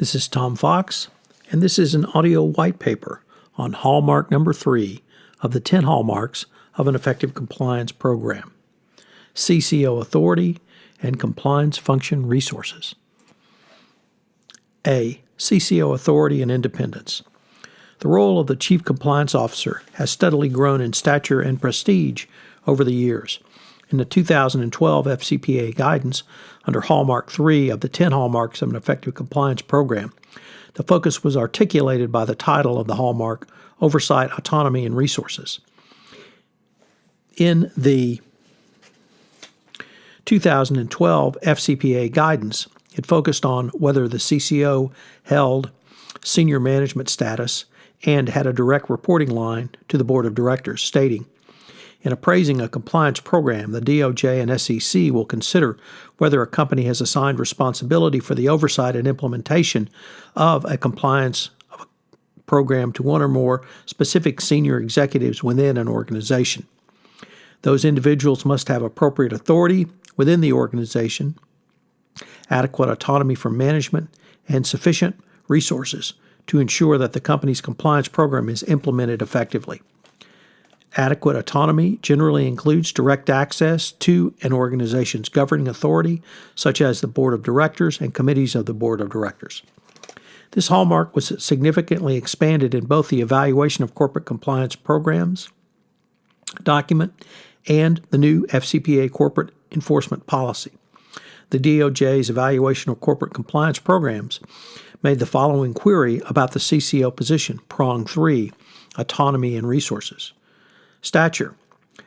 This is Tom Fox, and this is an audio white paper on Hallmark number 3 of the 10 hallmarks of an effective compliance program, CCO authority and compliance function resources. A. CCO authority and independence. The role of the Chief Compliance Officer has steadily grown in stature and prestige over the years. In the 2012 FCPA guidance under Hallmark 3 of the 10 hallmarks of an effective compliance program, the focus was articulated by the title of the hallmark, Oversight, Autonomy, and Resources. In the 2012 FCPA guidance, it focused on whether the CCO held senior management status and had a direct reporting line to the Board of Directors, stating, in appraising a compliance program, the DOJ and SEC will consider whether a company has assigned responsibility for the oversight and implementation of a compliance program to one or more specific senior executives within an organization. Those individuals must have appropriate authority within the organization, adequate autonomy from management, and sufficient resources to ensure that the company's compliance program is implemented effectively. Adequate autonomy generally includes direct access to an organization's governing authority, such as the Board of Directors and committees of the Board of Directors. This hallmark was significantly expanded in both the Evaluation of Corporate Compliance Programs document and the new FCPA Corporate Enforcement Policy. The DOJ's Evaluation of Corporate Compliance Programs made the following query about the CCO position, Prong 3, Autonomy and Resources. Stature.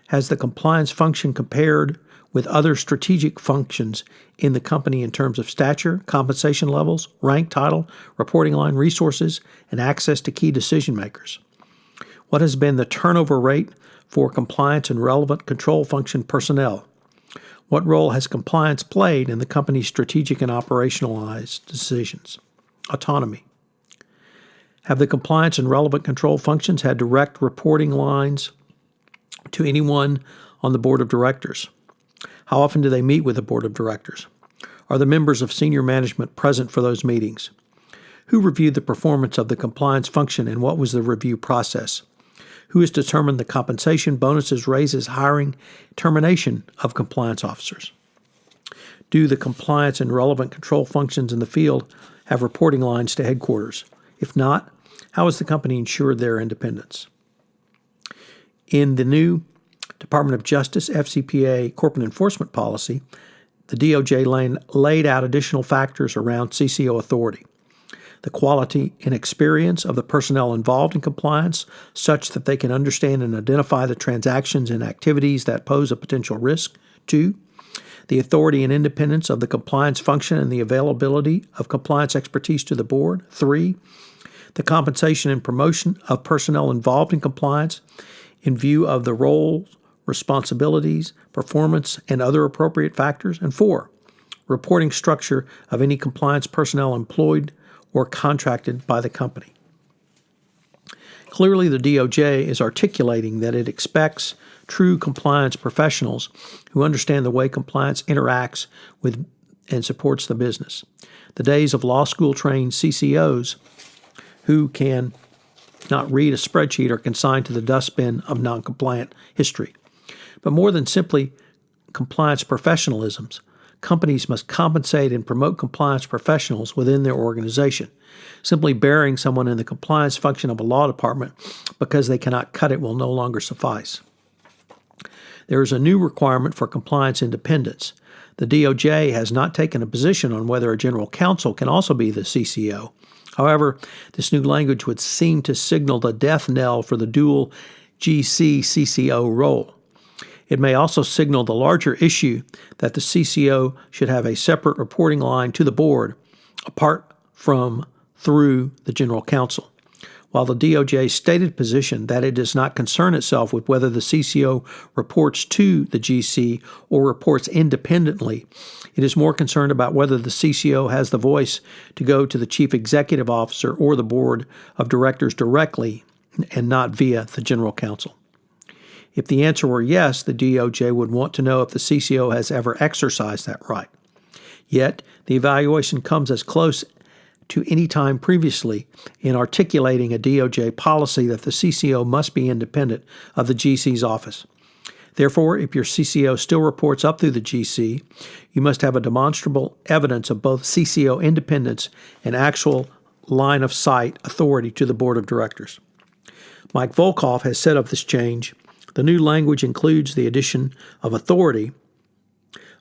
Has the compliance function compared with other strategic functions in the company in terms of stature, compensation levels, rank, title, reporting line, resources, and access to key decision makers? What has been the turnover rate for compliance and relevant control function personnel? What role has compliance played in the company's strategic and operationalized decisions? Autonomy. Have the compliance and relevant control functions had direct reporting lines to anyone on the Board of Directors? How often do they meet with the Board of Directors? Are the members of senior management present for those meetings? Who reviewed the performance of the compliance function and what was the review process? Who has determined the compensation, bonuses, raises, hiring, termination of compliance officers? Do the compliance and relevant control functions in the field have reporting lines to headquarters? If not, how has the company ensured their independence? In the new Department of Justice FCPA Corporate Enforcement Policy, the DOJ laid out additional factors around CCO authority. The quality and experience of the personnel involved in compliance such that they can understand and identify the transactions and activities that pose a potential risk. 2, the authority and independence of the compliance function and the availability of compliance expertise to the board. 3, the compensation and promotion of personnel involved in compliance in view of the roles, responsibilities, performance, and other appropriate factors. And 4, reporting structure of any compliance personnel employed or contracted by the company. Clearly, the DOJ is articulating that it expects true compliance professionals who understand the way compliance interacts with and supports the business. The days of law school-trained CCOs who can not read a spreadsheet are consigned to the dustbin of non-compliant history. But more than simply compliance professionalisms, companies must compensate and promote compliance professionals within their organization. Simply burying someone in the compliance function of a law department because they cannot cut it will no longer suffice. There is a new requirement for compliance independence. The DOJ has not taken a position on whether a general counsel can also be the CCO. However, this new language would seem to signal the death knell for the dual GC-CCO role. It may also signal the larger issue that the CCO should have a separate reporting line to the board, apart from through the general counsel. While the DOJ's stated position that it does not concern itself with whether the CCO reports to the GC or reports independently, it is more concerned about whether the CCO has the voice to go to the chief executive officer or the board of directors directly and not via the general counsel. If the answer were yes, the DOJ would want to know if the CCO has ever exercised that right. Yet, the evaluation comes as close to any time previously in articulating a DOJ policy that the CCO must be independent of the GC's office. Therefore, if your CCO still reports up through the GC, you must have a demonstrable evidence of both CCO independence and actual line of sight authority to the board of directors. Mike Volkov has said of this change, the new language includes the addition of authority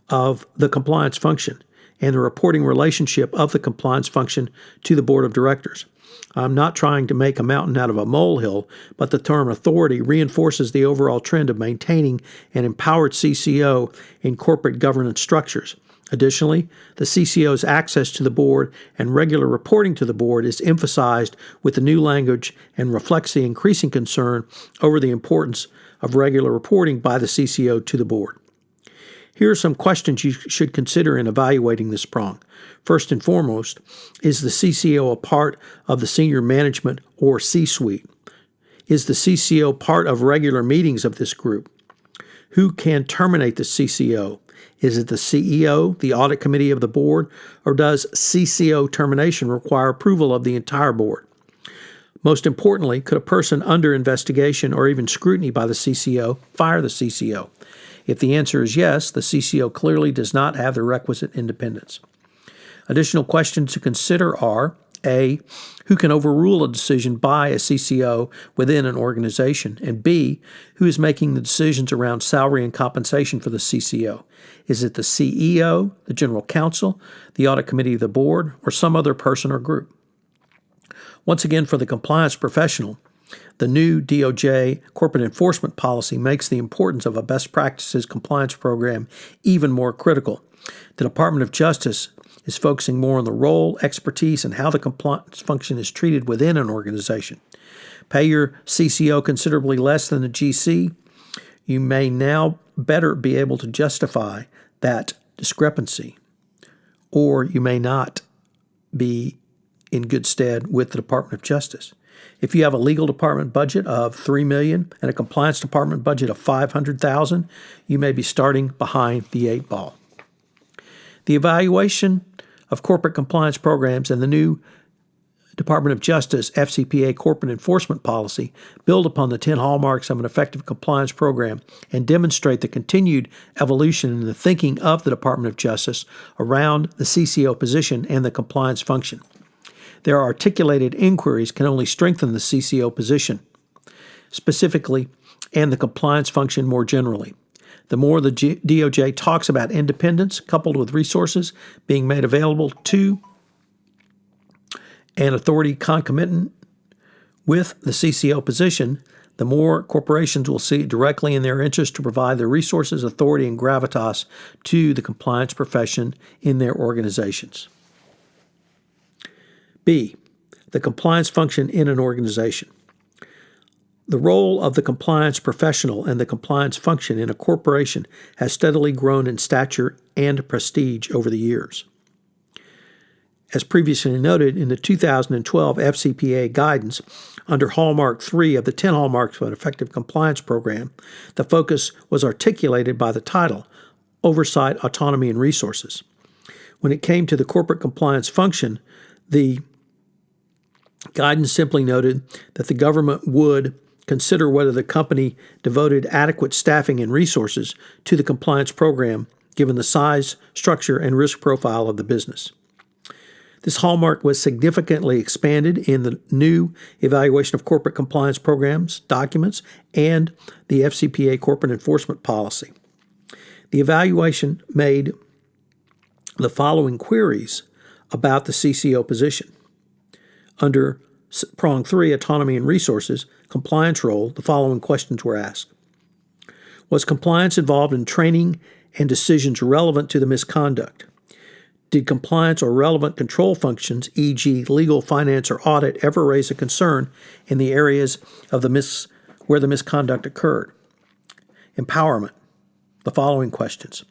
of the compliance function and the reporting relationship of the compliance function to the board of directors. I'm not trying to make a mountain out of a molehill, but the term authority reinforces the overall trend of maintaining an empowered CCO in corporate governance structures. Additionally, the CCO's access to the board and regular reporting to the board is emphasized with the new language and reflects the increasing concern over the importance of regular reporting by the CCO to the board. Here are some questions you should consider in evaluating this prong. First and foremost, is the CCO a part of the senior management or C-suite? Is the CCO part of regular meetings of this group? Who can terminate the CCO? Is it the CEO, the audit committee of the board, or does CCO termination require approval of the entire board? Most importantly, could a person under investigation or even scrutiny by the CCO fire the CCO? If the answer is yes, the CCO clearly does not have the requisite independence. Additional questions to consider are A, who can overrule a decision by a CCO within an organization, and B, who is making the decisions around salary and compensation for the CCO? Is it the CEO, the general counsel, the audit committee of the board, or some other person or group? Once again, for the compliance professional, the new DOJ corporate enforcement policy makes the importance of a best practices compliance program even more critical. The Department of Justice is focusing more on the role, expertise, and how the compliance function is treated within an organization. Pay your CCO considerably less than the GC, you may now better be able to justify that discrepancy, or you may not be in good stead with the Department of Justice. If you have a legal department budget of $3 million and a compliance department budget of $500,000, you may be starting behind the eight ball. The evaluation of corporate compliance programs and the new Department of Justice FCPA corporate enforcement policy build upon the 10 hallmarks of an effective compliance program and demonstrate the continued evolution in the thinking of the Department of Justice around the CCO position and the compliance function. Their articulated inquiries can only strengthen the CCO position, specifically, and the compliance function more generally. The more the DOJ talks about independence coupled with resources being made available to and authority concomitant with the CCO position, the more corporations will see it directly in their interest to provide the resources, authority, and gravitas to the compliance profession in their organizations. B, the compliance function in an organization. The role of the compliance professional and the compliance function in a corporation has steadily grown in stature and prestige over the years. As previously noted in the 2012 FCPA guidance, under Hallmark 3 of the 10 Hallmarks of an Effective Compliance Program, the focus was articulated by the title, Oversight, Autonomy, and Resources. When it came to the corporate compliance function, the guidance simply noted that the government would consider whether the company devoted adequate staffing and resources to the compliance program given the size, structure, and risk profile of the business. This hallmark was significantly expanded in the new Evaluation of Corporate Compliance Programs documents and the FCPA Corporate Enforcement Policy. The evaluation made the following queries about the CCO position. Under Prong 3, Autonomy and Resources, Compliance Role, the following questions were asked. Was compliance involved in training and decisions relevant to the misconduct? Did compliance or relevant control functions, e.g. legal, finance, or audit, ever raise a concern in the areas of where the misconduct occurred? Empowerment, the following questions.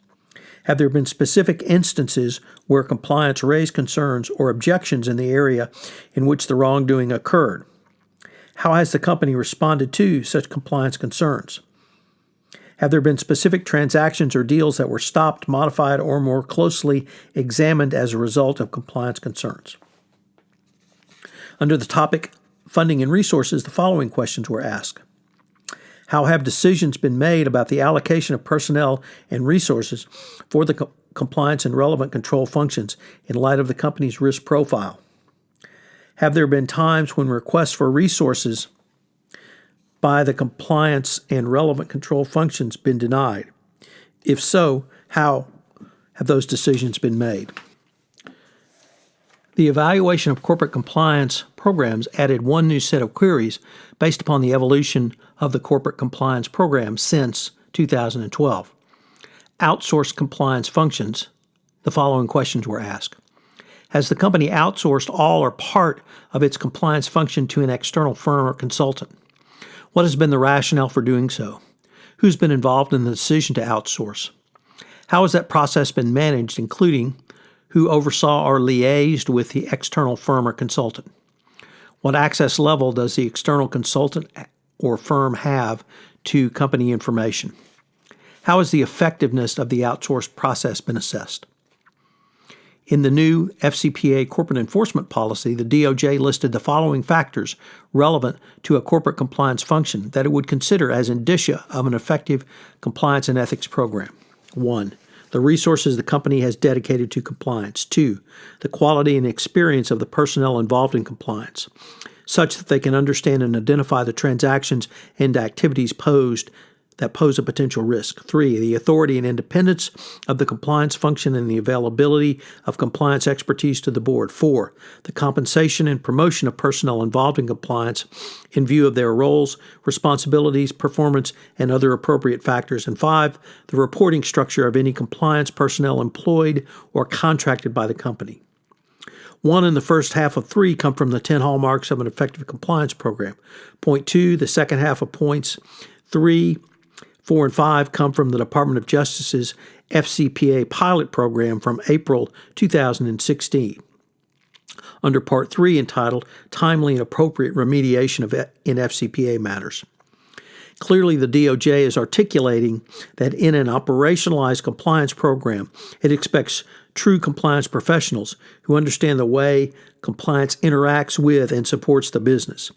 Have there been specific instances where compliance raised concerns or objections in the area in which the wrongdoing occurred? How has the company responded to such compliance concerns? Have there been specific transactions or deals that were stopped, modified, or more closely examined as a result of compliance concerns? Under the topic Funding and Resources, the following questions were asked. How have decisions been made about the allocation of personnel and resources for the compliance and relevant control functions in light of the company's risk profile? Have there been times when requests for resources by the compliance and relevant control functions been denied? If so, how have those decisions been made? The evaluation of corporate compliance programs added one new set of queries based upon the evolution of the corporate compliance program since 2012. Outsourced compliance functions, the following questions were asked. Has the company outsourced all or part of its compliance function to an external firm or consultant? What has been the rationale for doing so? Who's been involved in the decision to outsource? How has that process been managed, including who oversaw or liaised with the external firm or consultant? What access level does the external consultant or firm have to company information? How has the effectiveness of the outsourced process been assessed? In the new FCPA corporate enforcement policy, the DOJ listed the following factors relevant to a corporate compliance function that it would consider as indicia of an effective compliance and ethics program. 1. The resources the company has dedicated to compliance. 2. The quality and experience of the personnel involved in compliance, such that they can understand and identify the transactions and activities that pose a potential risk. 3. The authority and independence of the compliance function and the availability of compliance expertise to the board. 4. The compensation and promotion of personnel involved in compliance in view of their roles, responsibilities, performance, and other appropriate factors. And 5. The reporting structure of any compliance personnel employed or contracted by the company. 1 and the first half of 3 come from the 10 hallmarks of an effective compliance program. Point 2, the second half of points 3, 4, and 5 come from the Department of Justice's FCPA pilot program from April 2016. Under Part 3, entitled Timely and Appropriate Remediation in FCPA Matters. Clearly, the DOJ is articulating that in an operationalized compliance program, it expects true compliance professionals who understand the way compliance interacts with and supports the business.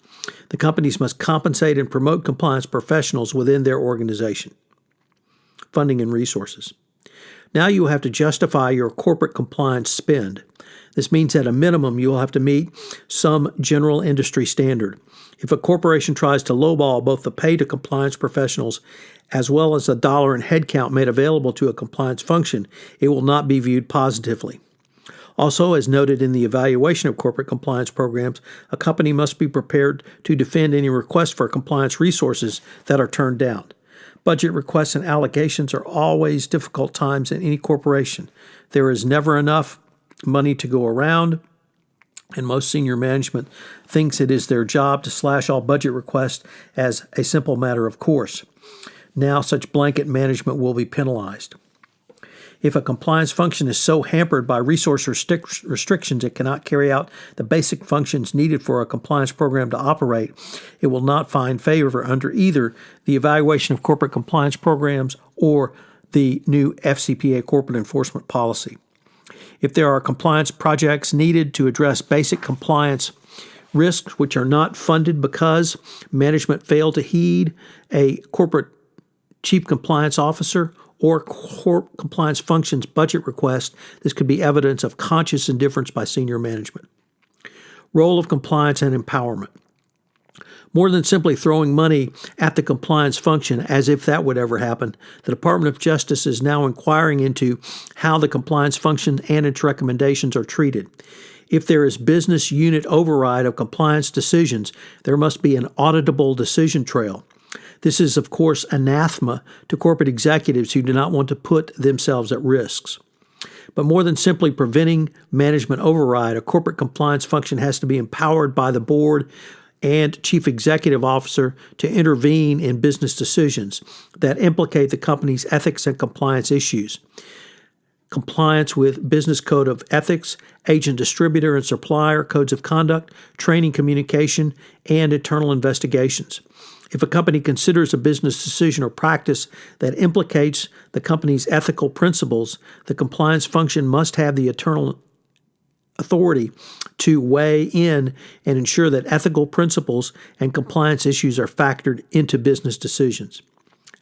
The companies must compensate and promote compliance professionals within their organization. Funding and resources. Now you will have to justify your corporate compliance spend. This means at a minimum you will have to meet some general industry standard. If a corporation tries to lowball both the pay to compliance professionals as well as the dollar and headcount made available to a compliance function, it will not be viewed positively. Also, as noted in the evaluation of corporate compliance programs, a company must be prepared to defend any request for compliance resources that are turned down. Budget requests and allocations are always difficult times in any corporation. There is never enough money to go around, and most senior management thinks it is their job to slash all budget requests as a simple matter of course. Now such blanket management will be penalized. If a compliance function is so hampered by resource restrictions it cannot carry out the basic functions needed for a compliance program to operate, it will not find favor under either the evaluation of corporate compliance programs or the new FCPA corporate enforcement policy. If there are compliance projects needed to address basic compliance risks which are not funded because management failed to heed a corporate chief compliance officer or compliance functions budget request, this could be evidence of conscious indifference by senior management. Role of compliance and empowerment. More than simply throwing money at the compliance function as if that would ever happen, the Department of Justice is now inquiring into how the compliance function and its recommendations are treated. If there is business unit override of compliance decisions, there must be an auditable decision trail. This is, of course, anathema to corporate executives who do not want to put themselves at risks. But more than simply preventing management override, a corporate compliance function has to be empowered by the board and chief executive officer to intervene in business decisions that implicate the company's ethics and compliance issues. Compliance with Business Code of Ethics, Agent, Distributor, and Supplier Codes of Conduct, Training, Communication, and Internal Investigations. If a company considers a business decision or practice that implicates the company's ethical principles, the compliance function must have the authority to weigh in and ensure that ethical principles and compliance issues are factored into business decisions.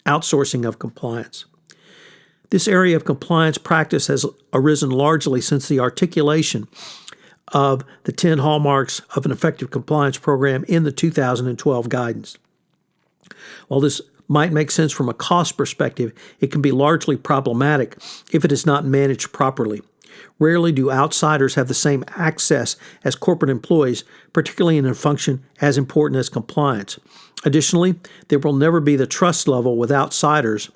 Outsourcing of compliance. This area of compliance practice has arisen largely since the articulation of the 10 hallmarks of an effective compliance program in the 2012 guidance. While this might make sense from a cost perspective, it can be largely problematic if it is not managed properly. Rarely do outsiders have the same access as corporate employees, particularly in a function as important as compliance. Additionally, there will never be the trust level with outsiders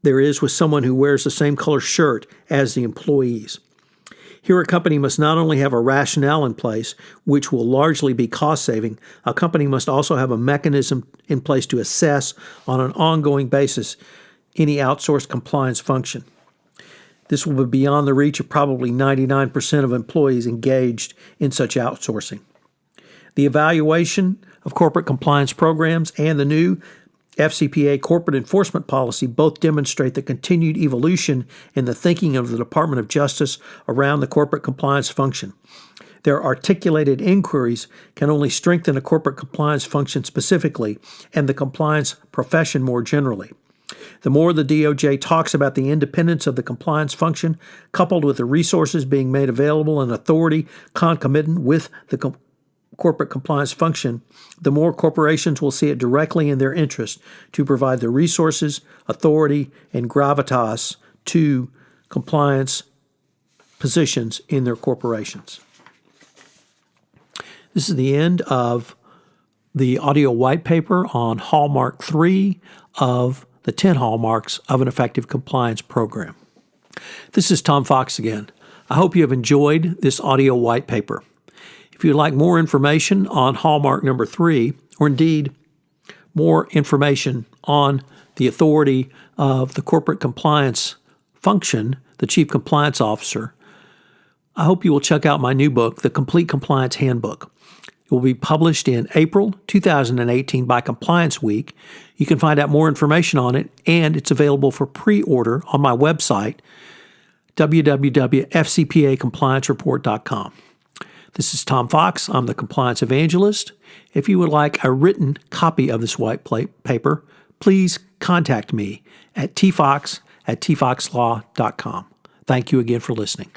there is with someone who wears the same color shirt as the employees. Here, a company must not only have a rationale in place, which will largely be cost-saving, a company must also have a mechanism in place to assess on an ongoing basis any outsourced compliance function. This will be beyond the reach of probably 99% of employees engaged in such outsourcing. The evaluation of corporate compliance programs and the new FCPA corporate enforcement policy both demonstrate the continued evolution in the thinking of the Department of Justice around the corporate compliance function. Their articulated inquiries can only strengthen a corporate compliance function specifically and the compliance profession more generally. The more the DOJ talks about the independence of the compliance function, coupled with the resources being made available and authority concomitant with the corporate compliance function, the more corporations will see it directly in their interest to provide the resources, authority, and gravitas to compliance positions in their corporations. This is the end of the audio white paper on Hallmark 3 of the 10 hallmarks of an effective compliance program. This is Tom Fox again. I hope you have enjoyed this audio white paper. If you'd like more information on Hallmark number 3, or indeed more information on the authority of the corporate compliance function, the Chief Compliance Officer, I hope you will check out my new book, The Complete Compliance Handbook. It will be published in April 2018 by Compliance Week. You can find out more information on it, and it's available for pre-order on my website, www.fcpacompliancereport.com. This is Tom Fox. I'm the Compliance Evangelist. If you would like a written copy of this white paper, please contact me at tfox@tfoxlaw.com. Thank you again for listening.